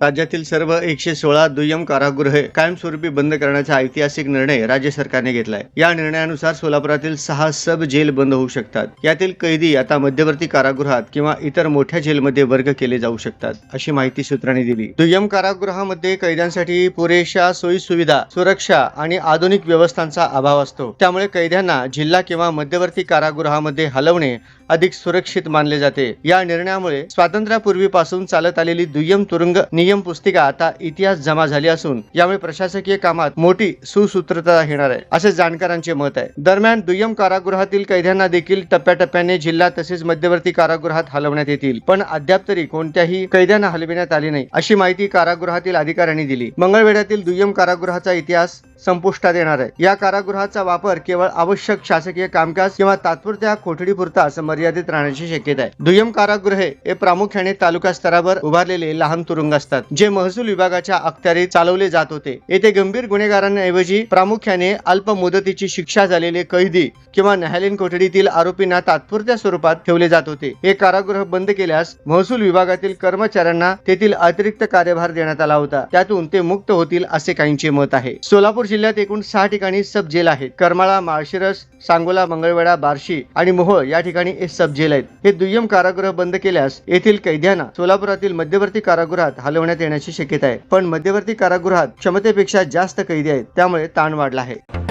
राज्यातील सर्व 116 दुय्यम कारागृहे कायमस्वरूपी बंद करण्याचा ऐतिहासिक निर्णय राज्य सरकारने घेतलाय। या निर्णयानुसार सोलापुरातील 6 सब जेल बंद होऊ शकतात। यातील कैदी आता मध्यवर्ती कारागृहात किंवा इतर मोठ्या जेलमध्ये वर्ग केले जाऊ शकतात, अशी माहिती सूत्रांनी दिली। दुय्यम कारागृहामध्ये कैद्यांसाठी पुरेशा सोयी सुविधा, सुरक्षा आणि आधुनिक व्यवस्थांचा अभाव असतो। त्यामुळे कैद्यांना जिल्हा किंवा मध्यवर्ती कारागृहामध्ये हलवणे अधिक सुरक्षित मानले जाते। या निर्णयामुळे स्वातंत्र्यापूर्वीपासून चालत आलेली दुय्यम तुरुंग नियम पुस्तिका आता इतिहास जमा झाली असून यामुळे प्रशासकीय कामात मोठी सुसूत्रता येणार आहे, असे जाणकारांचे मत आहे। दरम्यान दुय्यम कारागृहातील कैद्यांना देखील टप्प्याटप्प्याने जिल्हा तसेच मध्यवर्ती कारागृहात हलवण्यात येतील, पण अद्याप तरी कोणत्याही कैद्यांना हलविण्यात आले नाही, अशी माहिती कारागृहातील अधिकाऱ्यांनी दिली। मंगळवेढ्यातील दुय्यम कारागृहाचा इतिहास संपुष्टात येणार आहे। या कारागृहाचा वापर केवळ आवश्यक शासकीय कामकाज किंवा तात्पुरत्या कोठडीपुरता मर्यादित राहण्याची शक्यता आहे। दुय्यम कारागृहे हे प्रामुख्याने तालुका स्तरावर उभारलेले लहान तुरुंग असतात, जे महसूल विभागाच्या अखत्यारीत चालवले जात होते। येथे गंभीर गुन्हेगारांऐवजी प्रामुख्याने अल्प मुदतीची शिक्षा झालेले कैदी किंवा न्यायालयीन कोठडीतील आरोपींना तात्पुरत्या स्वरूपात ठेवले जात होते। हे कारागृह बंद केल्यास महसूल विभागातील कर्मचाऱ्यांना तेथील अतिरिक्त कार्यभार देण्यात आला होता, त्यातून ते मुक्त होतील असे काहींचे मत आहे। सोलापूर जिल्ह्यात एकूण 6 ठिकाणी सब जेल आहेत। करमाळा, माळशिरस, सांगोला, मंगळवेढा, बार्शी आणि मोहोळ या ठिकाणी सब जेल आहेत। हे दुय्यम कारागृह बंद केल्यास येथील कैद्यांना सोलापुरातील मध्यवर्ती कारागृहात हलवण्यात येण्याची शक्यता आहे, पण मध्यवर्ती कारागृहात क्षमतेपेक्षा जास्त कैदी आहेत, त्यामुळे ताण वाढला आहे।